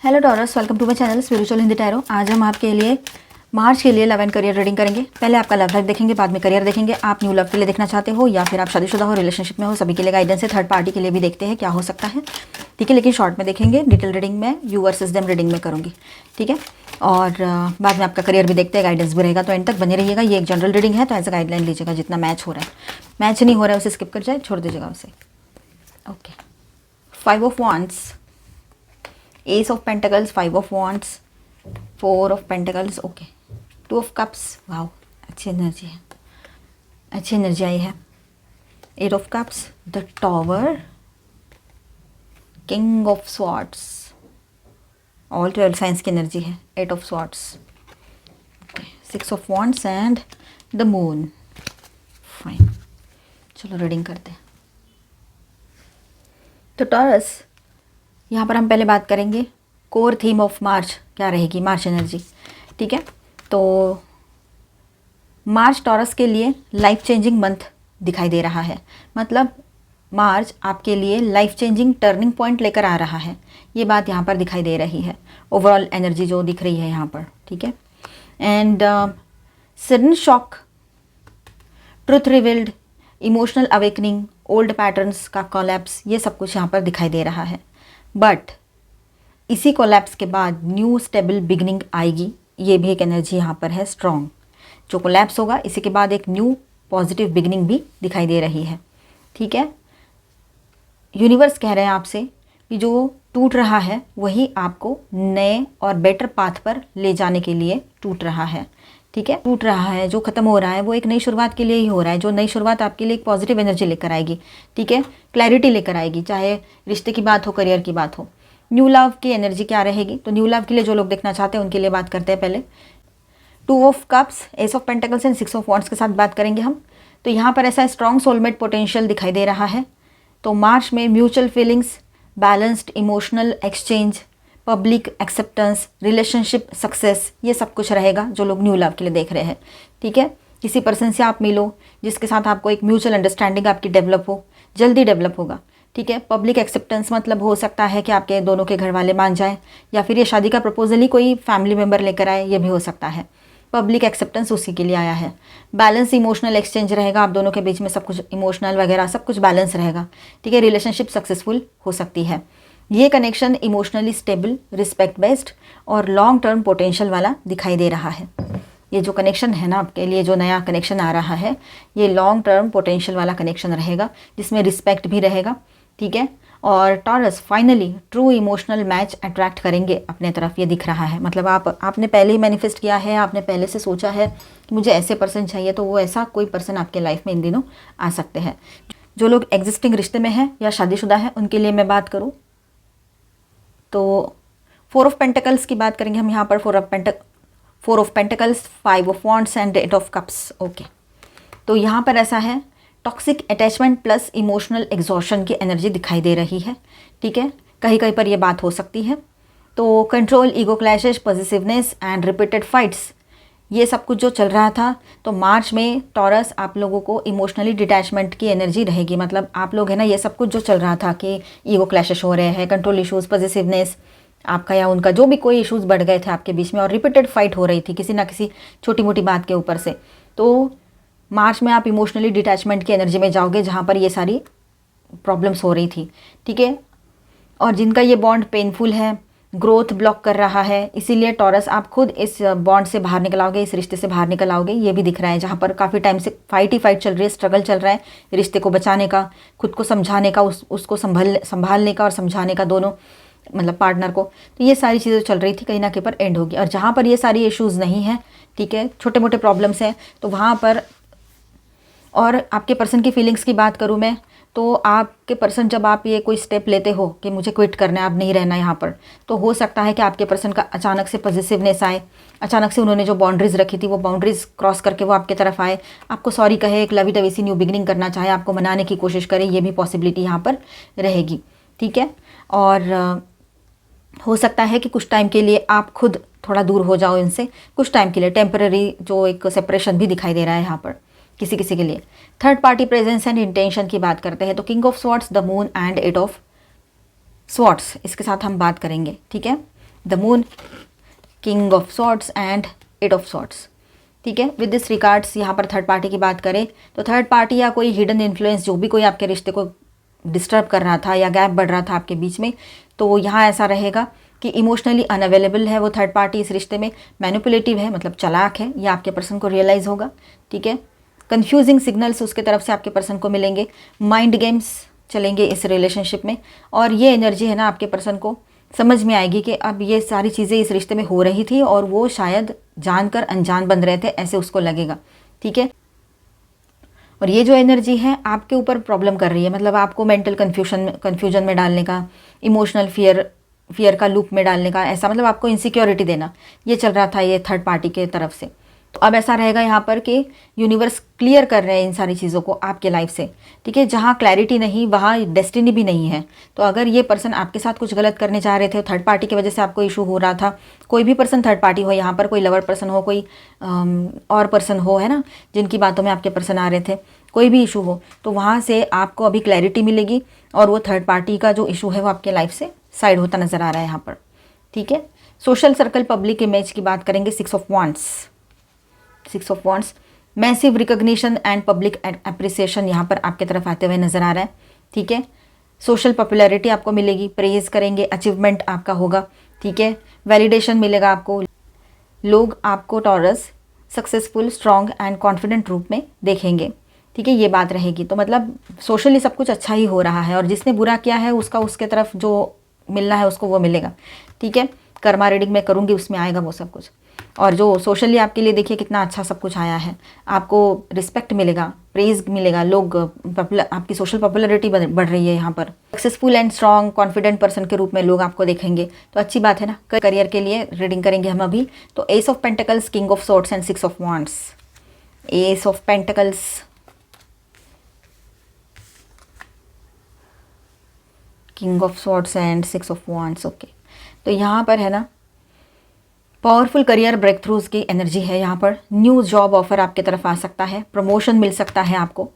Hello Taurus, welcome to my channel spiritual Hindi tarot. आज हम आपके लिए मार्च के लिए लव एंड करियर रीडिंग करेंगे। पहले आपका लव लाइफ देखेंगे, बाद में करियर देखेंगे। आप न्यू लव के लिए देखना चाहते हो या फिर आप शादीशुदा हो, रिलेशनशिप में हो, सभी के लिए गाइडेंस है। थर्ड पार्टी के लिए भी देखते हैं क्या हो सकता है, ठीक है। लेकिन शॉर्ट में देखेंगे, डिटेल रीडिंग में यू वर्सेस देम रीडिंग में करूँगी, ठीक है। और बाद में आपका करियर भी देखते हैं, गाइडेंस भी रहेगा, तो एंड तक बने रहिएगा। ये एक जनरल रीडिंग है तो एज अ गाइडलाइन लीजिएगा। जितना मैच हो रहा है, मैच नहीं हो रहा है उसे स्किप कर जाए, छोड़ दीजिएगा उसे। Okay, 5 of wands, Ace of Pentacles, 5 of wands, 4 of Pentacles, okay, 2 of cups, wow, अच्छी एनर्जी है, अच्छी एनर्जी आई है। 8 of cups, the tower, king of swords, all 12 signs की एनर्जी है। 8 of swords, 6 of wands and the moon. Fine, चलो reading करते हैं। तो टॉरस, यहाँ पर हम पहले बात करेंगे कोर थीम ऑफ मार्च क्या रहेगी, मार्च एनर्जी, ठीक है। तो मार्च टॉरस के लिए लाइफ चेंजिंग मंथ दिखाई दे रहा है। मतलब मार्च आपके लिए लाइफ चेंजिंग टर्निंग पॉइंट लेकर आ रहा है, ये बात यहाँ पर दिखाई दे रही है। ओवरऑल एनर्जी जो दिख रही है यहाँ पर, ठीक है। And sudden shock, truth revealed, emotional awakening, old patterns का कोलैप्स, ये सब कुछ यहाँ पर दिखाई दे रहा है। बट इसी कोलैप्स के बाद न्यू स्टेबल बिगनिंग आएगी, ये भी एक एनर्जी यहाँ पर है स्ट्रॉन्ग। जो कोलैप्स होगा इसी के बाद एक न्यू पॉजिटिव बिगनिंग भी दिखाई दे रही है, ठीक है। यूनिवर्स कह रहे हैं आपसे कि जो टूट रहा है वही आपको नए और बेटर पाथ पर ले जाने के लिए टूट रहा है, ठीक है। टूट रहा है, जो ख़त्म हो रहा है वो एक नई शुरुआत के लिए ही हो रहा है। जो नई शुरुआत आपके लिए एक पॉजिटिव एनर्जी लेकर आएगी, ठीक है, क्लैरिटी लेकर आएगी, चाहे रिश्ते की बात हो, करियर की बात हो। न्यू लव की एनर्जी क्या रहेगी, तो न्यू लव के लिए जो लोग देखना चाहते हैं उनके लिए बात करते हैं। पहले 2 of cups, S of pentacles and 6 of wands के साथ बात करेंगे हम। तो यहाँ पर ऐसा स्ट्रॉन्ग सोलमेट पोटेंशियल दिखाई दे रहा है। तो मार्च में mutual feelings, balanced emotional exchange, public acceptance, relationship success, ये सब कुछ रहेगा जो लोग न्यू लव के लिए देख रहे हैं, ठीक है। किसी पर्सन से आप मिलो जिसके साथ आपको एक म्यूचुअल अंडरस्टैंडिंग आपकी डेवलप हो, जल्दी डेवलप होगा, ठीक है। पब्लिक एक्सेप्टेंस मतलब हो सकता है कि आपके दोनों के घर वाले मान जाएं, या फिर ये शादी का प्रपोजल ही कोई फैमिली मेम्बर लेकर आए, ये भी हो सकता है। पब्लिक एक्सेप्टेंस उसी के लिए आया है। बैलेंस इमोशनल एक्सचेंज रहेगा, आप दोनों के बीच में सब कुछ इमोशनल वगैरह सब कुछ बैलेंस रहेगा, ठीक है। रिलेशनशिप सक्सेसफुल हो सकती है। ये connection emotionally stable, respect based और लॉन्ग टर्म पोटेंशियल वाला दिखाई दे रहा है। ये जो कनेक्शन है ना आपके लिए, जो नया कनेक्शन आ रहा है, ये लॉन्ग टर्म पोटेंशियल वाला कनेक्शन रहेगा जिसमें रिस्पेक्ट भी रहेगा, ठीक है। और taurus finally true emotional match attract करेंगे अपने तरफ, ये दिख रहा है। मतलब आपने पहले ही मैनिफेस्ट किया है, आपने पहले से सोचा है कि मुझे ऐसे पर्सन चाहिए, तो वो ऐसा कोई पर्सन आपके लाइफ में इन दिनों आ सकते हैं। जो लोग एग्जिस्टिंग रिश्ते में हैं या शादीशुदा हैं उनके लिए मैं बात करूँ तो 4 ऑफ पेंटिकल्स की बात करेंगे हम यहाँ पर। 4 of pentacles, 5 of wands and 8 of cups, okay. तो यहाँ पर ऐसा है, toxic attachment plus emotional exhaustion की एनर्जी दिखाई दे रही है, ठीक है। कहीं कहीं पर ये बात हो सकती है। तो control, ego clashes, positiveness and repeated fights, ये सब कुछ जो चल रहा था। तो मार्च में टॉरस आप लोगों को इमोशनली डिटैचमेंट की एनर्जी रहेगी। मतलब आप लोग है ना, ये सब कुछ जो चल रहा था कि ईगो क्लैशेस हो रहे हैं, कंट्रोल इश्यूज़, पॉजिटिवनेस, आपका या उनका जो भी कोई इश्यूज़ बढ़ गए थे आपके बीच में, और रिपीटेड फाइट हो रही थी किसी ना किसी छोटी मोटी बात के ऊपर से। तो मार्च में आप इमोशनली डिटैचमेंट की एनर्जी में जाओगे जहाँ पर ये सारी प्रॉब्लम्स हो रही थी, ठीक है। और जिनका ये बॉन्ड पेनफुल है, ग्रोथ ब्लॉक कर रहा है, इसीलिए टॉरस आप खुद इस बॉन्ड से बाहर निकल आओगे, इस रिश्ते से बाहर निकल आओगे, ये भी दिख रहा है। जहाँ पर काफ़ी टाइम से फाइट ही फाइट चल रही है, स्ट्रगल चल रहा है रिश्ते को बचाने का, खुद को समझाने का, उसको संभालने का और समझाने का, दोनों मतलब पार्टनर को। तो ये सारी चीज़ें चल रही थी, कहीं ना कहीं पर एंड होगी। और जहाँ पर ये सारी इश्यूज़ नहीं हैं, ठीक है, छोटे मोटे प्रॉब्लम्स हैं, तो वहाँ पर। और आपके पर्सन की फीलिंग्स की बात करूँ मैं, तो आपके पर्सन जब आप ये कोई स्टेप लेते हो कि मुझे क्विट करना है, अब नहीं रहना यहाँ पर, तो हो सकता है कि आपके पर्सन का अचानक से पॉजिटिवनेस आए, अचानक से उन्होंने जो बाउंड्रीज़ रखी थी वो बाउंड्रीज़ क्रॉस करके वो आपके तरफ आए, आपको सॉरी कहे, एक लवी डवी सी न्यू बिगनिंग करना चाहे, आपको मनाने की कोशिश करे, ये भी पॉसिबिलिटी यहाँ पर रहेगी, ठीक है। और हो सकता है कि कुछ टाइम के लिए आप खुद थोड़ा दूर हो जाओ इनसे, कुछ टाइम के लिए टेम्पररी जो एक सेपरेशन भी दिखाई दे रहा है यहाँ पर किसी किसी के लिए। Third party presence and intention की बात करते हैं तो king of swords, the moon and 8 of swords, इसके साथ हम बात करेंगे, ठीक है। The moon, king of swords and 8 of swords. ठीक है, विद दिस रिगार्ड्स यहाँ पर थर्ड पार्टी की बात करें तो थर्ड पार्टी या कोई हिडन इन्फ्लुएंस जो भी कोई आपके रिश्ते को डिस्टर्ब कर रहा था या गैप बढ़ रहा था आपके बीच में, तो यहाँ ऐसा रहेगा कि इमोशनली अनअवेलेबल है वो थर्ड पार्टी इस रिश्ते में, मैनिपुलेटिव है मतलब चालाक है, ये आपके पर्सन को रियलाइज़ होगा। ठीक है, कंफ्यूजिंग सिग्नल्स उसके तरफ से आपके पर्सन को मिलेंगे, माइंड गेम्स चलेंगे इस रिलेशनशिप में, और ये एनर्जी है ना आपके पर्सन को समझ में आएगी कि अब ये सारी चीज़ें इस रिश्ते में हो रही थी और वो शायद जानकर अनजान बन रहे थे, ऐसे उसको लगेगा। ठीक है, और ये जो एनर्जी है आपके ऊपर प्रॉब्लम कर रही है, मतलब आपको मेंटल कन्फ्यूजन में डालने का, इमोशनल फियर का लूप में डालने का, ऐसा मतलब आपको इनसिक्योरिटी देना, ये चल रहा था ये थर्ड पार्टी के तरफ से। तो अब ऐसा रहेगा यहाँ पर कि यूनिवर्स क्लियर कर रहे हैं इन सारी चीज़ों को आपके लाइफ से। ठीक है, जहाँ क्लैरिटी नहीं वहाँ डेस्टिनी भी नहीं है। तो अगर ये पर्सन आपके साथ कुछ गलत करने चाह रहे थे, थर्ड पार्टी की वजह से आपको इशू हो रहा था, कोई भी पर्सन थर्ड पार्टी हो, यहाँ पर कोई लवर पर्सन हो, कोई और पर्सन हो, है ना, जिनकी बातों में आपके पर्सन आ रहे थे, कोई भी इशू हो, तो वहाँ से आपको अभी क्लैरिटी मिलेगी और वो थर्ड पार्टी का जो इशू है वो आपके लाइफ से साइड होता नज़र आ रहा है यहाँ पर। ठीक है, सोशल सर्कल पब्लिक इमेज की बात करेंगे, 6 of wands, massive recognition and public appreciation यहाँ पर आपके तरफ आते हुए नज़र आ रहा है। ठीक है, सोशल पॉपुलैरिटी आपको मिलेगी, प्रेज करेंगे, अचीवमेंट आपका होगा। ठीक है, वैलिडेशन मिलेगा आपको, लोग आपको taurus successful, strong and confident रूप में देखेंगे। ठीक है, ये बात रहेगी। तो मतलब सोशली सब कुछ अच्छा ही हो रहा है और जिसने बुरा किया है उसका उसके तरफ जो मिलना है उसको वो मिलेगा। ठीक है, कर्मा रीडिंग में करूँगी उसमें आएगा वो सब कुछ। और जो सोशली आपके लिए देखिए कितना अच्छा सब कुछ आया है, आपको रिस्पेक्ट मिलेगा, प्रेज मिलेगा, लोग आपकी सोशल पॉपुलैरिटी बढ़ रही है यहाँ पर, successful and strong confident person के रूप में लोग आपको देखेंगे, तो अच्छी बात है ना। करियर के लिए रीडिंग करेंगे हम अभी। तो S of pentacles, king of swords and 6 of wands. S of pentacles, king of swords and 6 of wands. Okay, तो यहाँ पर है ना पावरफुल करियर ब्रेक थ्रूज की एनर्जी है यहाँ पर। न्यू जॉब ऑफर आपके तरफ आ सकता है, प्रमोशन मिल सकता है आपको,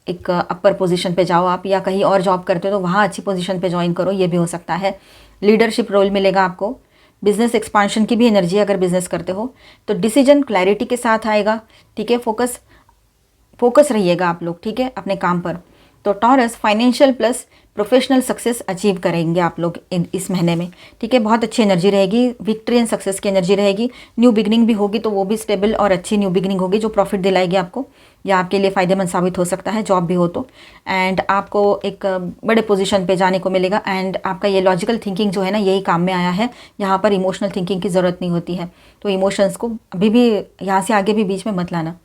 एक अपर पोजीशन पे जाओ आप, या कहीं और जॉब करते हो तो वहाँ अच्छी पोजीशन पे ज्वाइन करो, ये भी हो सकता है। लीडरशिप रोल मिलेगा आपको, बिजनेस एक्सपांशन की भी एनर्जी अगर बिजनेस करते हो तो डिसीजन क्लैरिटी के साथ आएगा। ठीक है, फोकस रहिएगा आप लोग, ठीक है, अपने काम पर। तो taurus financial plus professional success achieve करेंगे आप लोग इस महीने में। ठीक है, बहुत अच्छी एनर्जी रहेगी, विक्ट्री एंड सक्सेस की एनर्जी रहेगी। न्यू बिगनिंग भी होगी तो वो भी स्टेबल और अच्छी न्यू बिगनिंग होगी जो प्रॉफिट दिलाएगी आपको, या आपके लिए फ़ायदेमंद साबित हो सकता है, जॉब भी हो तो। एंड आपको एक बड़े पोजीशन पे जाने को मिलेगा। एंड आपका ये लॉजिकल थिंकिंग जो है ना, यही काम में आया है, यहाँ पर इमोशनल थिंकिंग की ज़रूरत नहीं होती है। तो इमोशंस को अभी भी यहाँ से आगे भी बीच में मत लाना।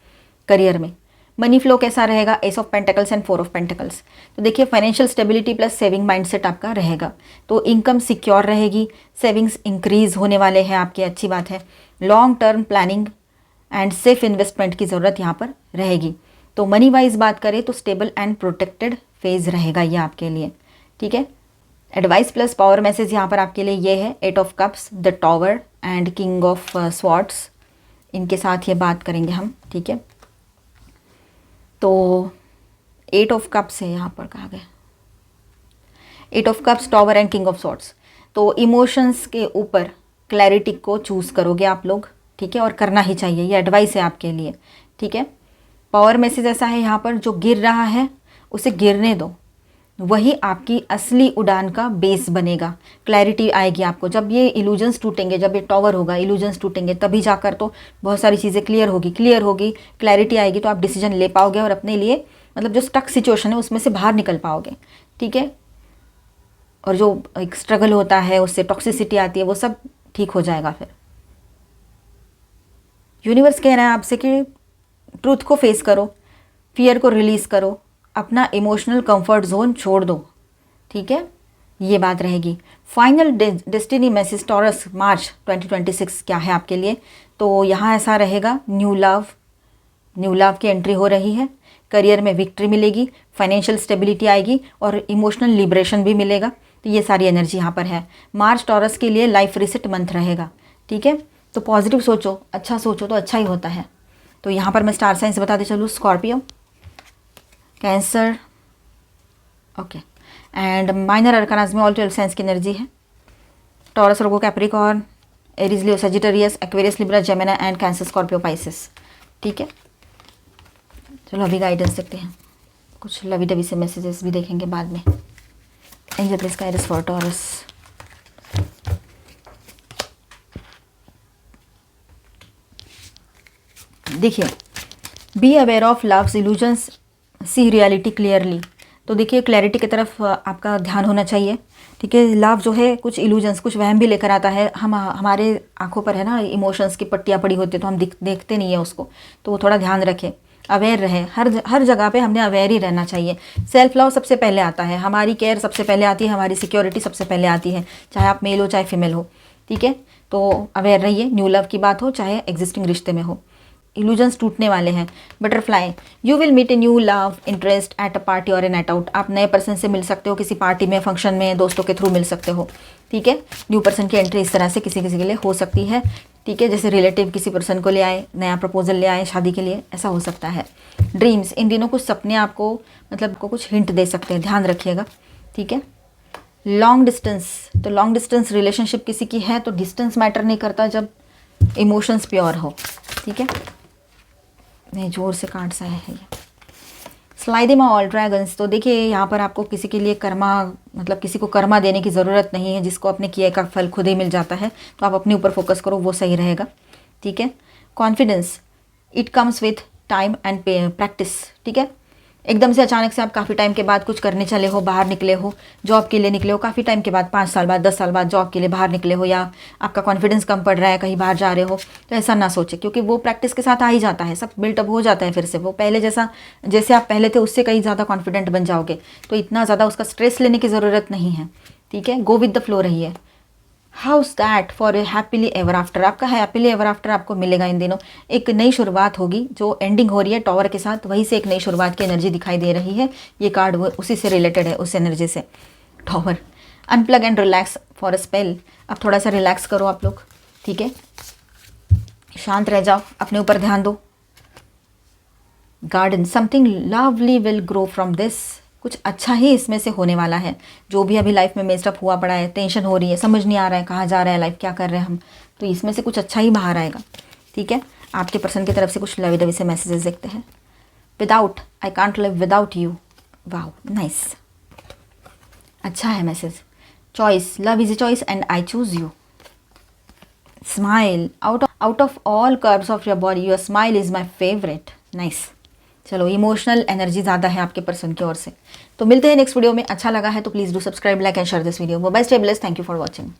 करियर में मनी फ्लो कैसा रहेगा, S of pentacles and 4 of pentacles. तो देखिए financial stability plus saving mindset आपका रहेगा, तो इनकम सिक्योर रहेगी, सेविंग्स इंक्रीज होने वाले हैं आपके, अच्छी बात है। Long term planning and safe investment की ज़रूरत यहाँ पर रहेगी। तो मनी वाइज बात करें तो स्टेबल एंड प्रोटेक्टेड फेज रहेगा ये आपके लिए। ठीक है, एडवाइस प्लस पावर मैसेज यहाँ पर आपके लिए ये है, 8 of cups, the tower and king of swords, इनके साथ ये बात करेंगे हम। ठीक है, तो 8 ऑफ कप्स है यहाँ पर, कहा गया 8 of cups, tower and king of swords. तो इमोशंस के ऊपर क्लैरिटी को चूज़ करोगे आप लोग, ठीक है, और करना ही चाहिए, ये एडवाइस है आपके लिए। ठीक है, पावर मैसेज ऐसा है यहाँ पर, जो गिर रहा है उसे गिरने दो, वही आपकी असली उड़ान का बेस बनेगा। क्लैरिटी आएगी आपको जब ये इल्यूजन्स टूटेंगे, जब ये टॉवर होगा, इल्यूजन्स टूटेंगे, तभी जाकर तो बहुत सारी चीज़ें क्लियर होगी, क्लैरिटी आएगी तो आप डिसीजन ले पाओगे और अपने लिए मतलब जो स्टक सिचुएशन है उसमें से बाहर निकल पाओगे। ठीक है, और जो एक स्ट्रगल होता है उससे टॉक्सिसिटी आती है वो सब ठीक हो जाएगा। फिर यूनिवर्स कह रहा है आपसे कि ट्रूथ को फेस करो, फियर को रिलीज़ करो, अपना इमोशनल कंफर्ट जोन छोड़ दो। ठीक है, ये बात रहेगी। फाइनल डेस्टिनी मैसेज टॉरस मार्च 2026 क्या है आपके लिए, तो यहाँ ऐसा रहेगा, न्यू लव की एंट्री हो रही है, करियर में विक्ट्री मिलेगी, फाइनेंशियल स्टेबिलिटी आएगी और इमोशनल लिबरेशन भी मिलेगा। तो ये सारी एनर्जी यहाँ पर है। मार्च टॉरस के लिए लाइफ रिसेट मंथ रहेगा। ठीक है, तो पॉजिटिव सोचो, अच्छा सोचो तो अच्छा ही होता है। तो यहाँ पर मैं स्टार साइंस बताते चलूँ, Scorpio, Cancer, okay, and minor arcanas में ऑल 12 साइंस की एनर्जी है। Taurus, Virgo, Capricorn, Aries, Leo, Sagittarius, Aquarius, Libra, Gemini and Cancer, Scorpio, Pisces. ठीक है, चलो अभी गाइडेंस देखते हैं, कुछ लवी डवी से मैसेजेस भी देखेंगे बाद में। Angel please guidance for Taurus. देखिए, be aware of love's illusions, see reality clearly. तो देखिए, क्लैरिटी की तरफ आपका ध्यान होना चाहिए। ठीक है, लव जो है कुछ इल्यूजन्स, कुछ वहम भी लेकर आता है। हमारे आंखों पर है ना इमोशंस की पट्टियाँ पड़ी होती है, तो हम देखते नहीं है उसको, तो वो थोड़ा ध्यान रखें, अवेयर रहे। हर जगह पे हमने अवेयर ही रहना चाहिए। सेल्फ लव सबसे पहले आता है, हमारी केयर सबसे पहले आती है, हमारी सिक्योरिटी सबसे पहले आती है, चाहे आप मेल हो चाहे फीमेल हो। ठीक है, तो अवेयर रहिए, न्यू लव की बात हो चाहे एग्जिस्टिंग रिश्ते में हो। इल्यूजन्स टूटने वाले हैं। Butterfly, you will meet a new love interest at a party और ए नाइट आउट। आप नए पर्सन से मिल सकते हो, किसी पार्टी में, फंक्शन में, दोस्तों के थ्रू मिल सकते हो। ठीक है, न्यू पर्सन की एंट्री इस तरह से किसी किसी के लिए हो सकती है। ठीक है, जैसे रिलेटिव किसी पर्सन को ले आए, नया प्रपोजल ले आए शादी के लिए, ऐसा हो सकता है। ड्रीम्स, इन दिनों कुछ सपने आपको मतलब को कुछ हिंट दे सकते हैं, ध्यान रखिएगा। ठीक है, लॉन्ग डिस्टेंस, तो लॉन्ग डिस्टेंस रिलेशनशिप किसी की है तो डिस्टेंस मैटर नहीं करता जब इमोशंस प्योर हो। ठीक है, नहीं जोर से काट सा है ये। स्लाइडिमा ऑल ड्रैगन्स, तो देखिए यहाँ पर आपको किसी के लिए कर्मा मतलब किसी को कर्मा देने की ज़रूरत नहीं है, जिसको अपने किए का फल खुद ही मिल जाता है। तो आप अपने ऊपर फोकस करो, वो सही रहेगा। ठीक है, confidence, it comes with time and practice. ठीक है, एकदम से अचानक से आप काफ़ी टाइम के बाद कुछ करने चले हो, बाहर निकले हो, जॉब के लिए निकले हो, काफ़ी टाइम के बाद 5 साल बाद 10 साल बाद जॉब के लिए बाहर निकले हो, या आपका कॉन्फिडेंस कम पड़ रहा है, कहीं बाहर जा रहे हो, तो ऐसा ना सोचे, क्योंकि वो प्रैक्टिस के साथ आ ही जाता है, सब बिल्टअप हो जाता है फिर से। वो पहले जैसे आप पहले थे उससे कहीं ज़्यादा कॉन्फिडेंट बन जाओगे, तो इतना ज़्यादा उसका स्ट्रेस लेने की ज़रूरत नहीं है। ठीक है, गो विद द फ्लो रहिए। House that for a happily ever after, आपका हैप्पीली एवर आफ्टर आपको मिलेगा इन दिनों। एक नई शुरुआत होगी, जो एंडिंग हो रही है टॉवर के साथ, वहीं से एक नई शुरुआत की एनर्जी दिखाई दे रही है। ये कार्ड उसी से रिलेटेड है, उस एनर्जी से। Tower, unplug and relax for a spell, अब थोड़ा सा रिलैक्स करो आप लोग। ठीक है, शांत रह जाओ, अपने ऊपर ध्यान दो। Garden, something lovely will grow from this, कुछ अच्छा ही इसमें से होने वाला है। जो भी अभी लाइफ में मेस्ड अप हुआ पड़ा है, टेंशन हो रही है, समझ नहीं आ रहा है कहाँ जा रहा है लाइफ, क्या कर रहे हैं हम, तो इसमें से कुछ अच्छा ही बाहर आएगा। ठीक है, आपके पर्सन की तरफ से कुछ लवी दवी से मैसेजेस देखते हैं। Without, I can't live without you, wow nice, अच्छा है message. Choice, love is a choice and I choose you. Smile, out of all curves of your body your smile is my favourite, nice. चलो, emotional energy ज़्यादा है आपके person की ओर से। तो मिलते हैं नेक्स्ट वीडियो में। अच्छा लगा है तो please do subscribe, like and share this video. Bye, stay blessed, thank you for watching.